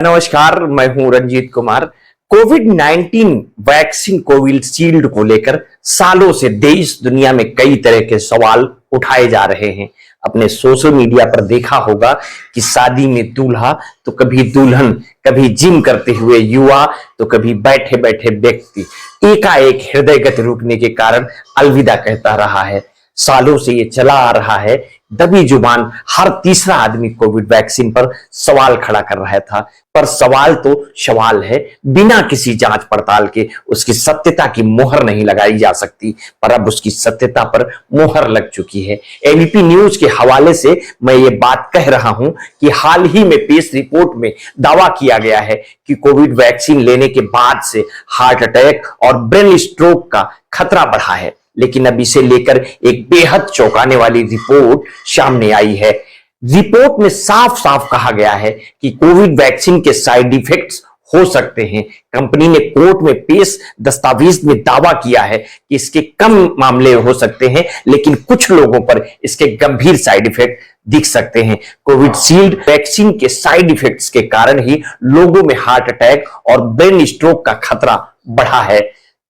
नमस्कार, मैं हूं रंजीत कुमार। कोविड-19 वैक्सीन कोविशील्ड को लेकर सालों से देश दुनिया में कई तरह के सवाल उठाए जा रहे हैं। अपने सोशल मीडिया पर देखा होगा कि शादी में दूल्हा तो कभी दुल्हन, कभी जिम करते हुए युवा तो कभी बैठे बैठे व्यक्ति एकाएक हृदय गति रुकने के कारण अलविदा कहता रहा है। सालों से ये चला आ रहा है। दबी जुबान हर तीसरा आदमी कोविड वैक्सीन पर सवाल खड़ा कर रहा था। पर सवाल तो सवाल है, बिना किसी जांच पड़ताल के उसकी सत्यता की मोहर नहीं लगाई जा सकती। पर अब उसकी सत्यता पर मोहर लग चुकी है। एबीपी न्यूज के हवाले से मैं ये बात कह रहा हूं कि हाल ही में पेश रिपोर्ट में दावा किया गया है कि कोविड वैक्सीन लेने के बाद से हार्ट अटैक और ब्रेन स्ट्रोक का खतरा बढ़ा है। लेकिन अब इसे लेकर एक बेहद चौंकाने वाली रिपोर्ट सामने आई है। रिपोर्ट में साफ साफ कहा गया है कि कोविड वैक्सीन के साइड इफेक्ट्स हो सकते हैं। कंपनी ने कोर्ट में पेश दस्तावेज में दावा किया है कि इसके कम मामले हो सकते हैं, लेकिन कुछ लोगों पर इसके गंभीर साइड इफेक्ट दिख सकते हैं। कोविशील्ड वैक्सीन के साइड इफेक्ट्स के कारण ही लोगों में हार्ट अटैक और ब्रेन स्ट्रोक का खतरा बढ़ा है।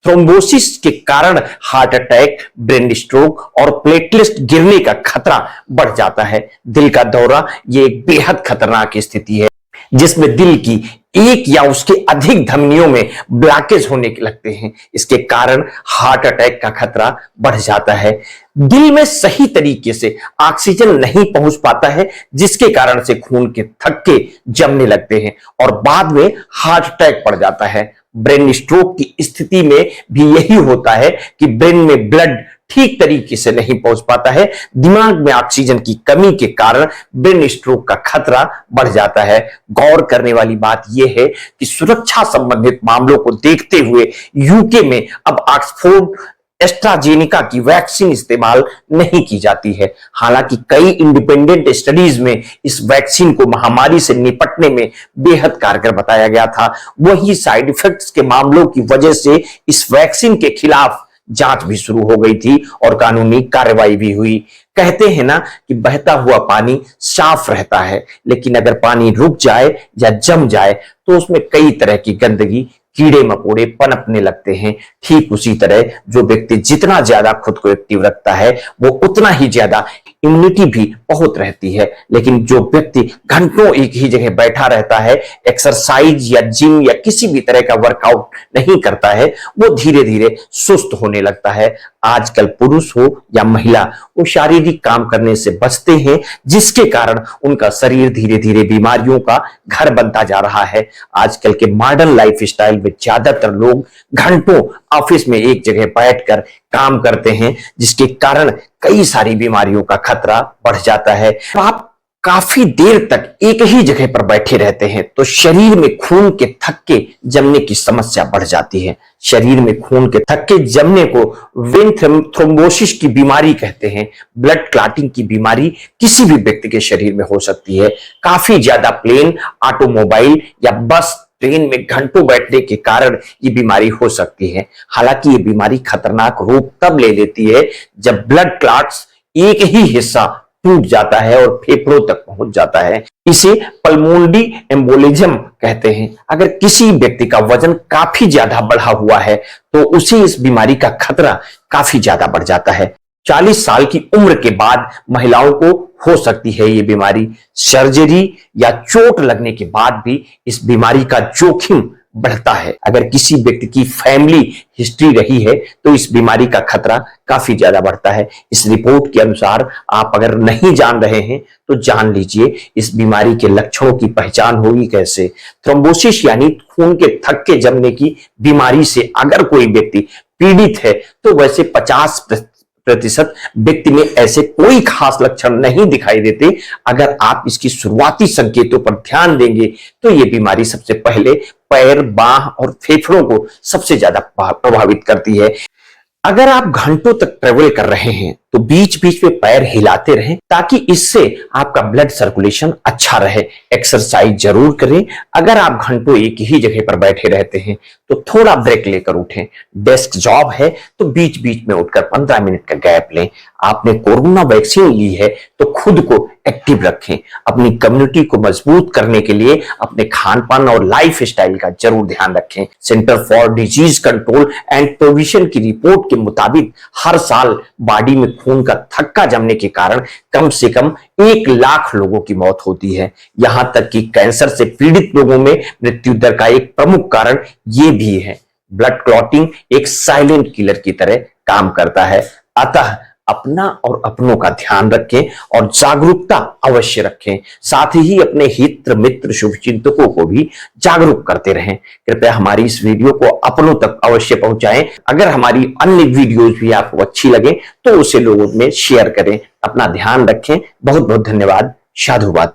थ्रोम्बोसिस के कारण हार्ट अटैक, ब्रेन स्ट्रोक और प्लेटलेट गिरने का खतरा बढ़ जाता है। दिल का दौरा ये एक बेहद खतरनाक स्थिति है जिसमें दिल की एक या उसके अधिक धमनियों में ब्लॉकेज होने लगते हैं। इसके कारण हार्ट अटैक का खतरा बढ़ जाता है। दिल में सही तरीके से ऑक्सीजन नहीं पहुंच पाता है, जिसके कारण से खून के थक्के जमने लगते हैं और बाद में हार्ट अटैक पड़ जाता है। ब्रेन स्ट्रोक की स्थिति में भी यही होता है कि ब्रेन में ब्लड ठीक तरीके से नहीं पहुंच पाता है। दिमाग में ऑक्सीजन की कमी के कारण ब्रेन स्ट्रोक का खतरा बढ़ जाता है। गौर करने वाली बात यह है कि सुरक्षा संबंधित मामलों को देखते हुए यूके में अब ऑक्सफोर्ड एस्ट्राजेनिका की वैक्सीन इस्तेमाल नहीं की जाती है। हालांकि कई इंडिपेंडेंट स्टडीज में इस वैक्सीन को महामारी से निपटने में बेहद कारगर बताया गया था। वहीं साइड इफेक्ट्स के मामलों की वजह से इस वैक्सीन के खिलाफ जांच भी शुरू हो गई थी और कानूनी कार्रवाई भी हुई। कहते हैं ना कि बहता हुआ पानी साफ रहता है, लेकिन अगर पानी रुक जाए या जम जाए तो उसमें कई तरह की गंदगी, कीड़े मकोड़े पनपने लगते हैं। ठीक उसी तरह जो व्यक्ति जितना ज्यादा खुद को एक्टिव रखता है वो उतना ही ज्यादा इम्यूनिटी भी बहुत रहती है। लेकिन जो व्यक्ति घंटों एक ही जगह बैठा रहता है, एक्सरसाइज या जिम या किसी भी तरह का वर्कआउट नहीं करता है, वो धीरे धीरे सुस्त होने लगता है। आजकल पुरुष हो या महिला, वो शारीरिक काम करने से बचते हैं, जिसके कारण उनका शरीर धीरे धीरे बीमारियों का घर बनता जा रहा है। आजकल के मॉडर्न लाइफ स्टाइल में ज्यादातर लोग घंटों ऑफिस में एक जगह बैठकर काम करते हैं, जिसके कारण कई सारी बीमारियों का खतरा बढ़ जाता है। आप काफी देर तक एक ही जगह पर बैठे रहते हैं तो शरीर में खून के थक्के जमने की समस्या बढ़ जाती है। शरीर में खून के थक्के जमने को वेन थ्रोम्बोसिस की बीमारी कहते हैं। ब्लड क्लॉटिंग की बीमारी किसी भी व्यक्ति के शरीर में हो सकती है। काफी ज्यादा प्लेन, ऑटोमोबाइल या बस, ट्रेन में घंटों बैठने के कारण ये बीमारी हो सकती है। हालांकि ये बीमारी खतरनाक रूप तब ले लेती है जब ब्लड क्लॉट्स एक ही हिस्सा टूट जाता है और फेफड़ों तक पहुंच जाता है। इसे पल्मोनरी एम्बोलिज्म कहते हैं। अगर किसी व्यक्ति का वजन काफी ज्यादा बढ़ा हुआ है तो उसे इस बीमारी का खतरा काफी ज्यादा बढ़ जाता है। 40 साल की उम्र के बाद महिलाओं को हो सकती है ये बीमारी। सर्जरी या चोट लगने के बाद भी इस बीमारी का जोखिम बढ़ता है। अगर किसी व्यक्ति की फैमिली हिस्ट्री रही है तो इस बीमारी का खतरा काफी ज्यादा बढ़ता है। इस रिपोर्ट के अनुसार आप अगर नहीं जान रहे हैं तो जान लीजिए इस बीमारी के लक्षणों की पहचान होगी कैसे। थ्रोम्बोसिस यानी खून के थक्के जमने की बीमारी से अगर कोई व्यक्ति पीड़ित है तो वैसे 50% व्यक्ति में ऐसे कोई खास लक्षण नहीं दिखाई देते। अगर आप इसकी शुरुआती संकेतों पर ध्यान देंगे तो यह बीमारी सबसे पहले पैर, बाह और फेफड़ों को सबसे ज्यादा प्रभावित करती है। अगर आप घंटों तक ट्रेवल कर रहे हैं तो बीच बीच में पैर हिलाते रहें ताकि इससे आपका ब्लड सर्कुलेशन अच्छा रहे। एक्सरसाइज जरूर करें। अगर आप घंटों एक ही जगह पर बैठे रहते हैं तो थोड़ा ब्रेक लेकर उठें। डेस्क जॉब है तो बीच बीच में उठकर 15 मिनट का गैप लें। आपने कोरोना वैक्सीन ली है तो खुद को एक्टिव रखें। अपनी कम्युनिटी को मजबूत करने के लिए अपने खान पान और लाइफ स्टाइल का जरूर ध्यान रखें। Centre for disease control and prevention की रिपोर्ट के मुताबिक हर साल बॉडी में खून का थक्का जमने के कारण कम से कम 1 लाख लोगों की मौत होती है। यहां तक कि कैंसर से पीड़ित लोगों में मृत्यु दर का एक प्रमुख कारण यह भी है। ब्लड क्लॉटिंग एक साइलेंट किलर की तरह काम करता है। अतः अपना और अपनों का ध्यान रखें और जागरूकता अवश्य रखें। साथ ही अपने हित मित्र शुभचिंतकों को भी जागरूक करते रहें। कृपया हमारी इस वीडियो को अपनों तक अवश्य पहुंचाएं। अगर हमारी अन्य वीडियोज भी आपको अच्छी लगे तो उसे लोगों में शेयर करें। अपना ध्यान रखें। बहुत बहुत धन्यवाद। साधुवाद।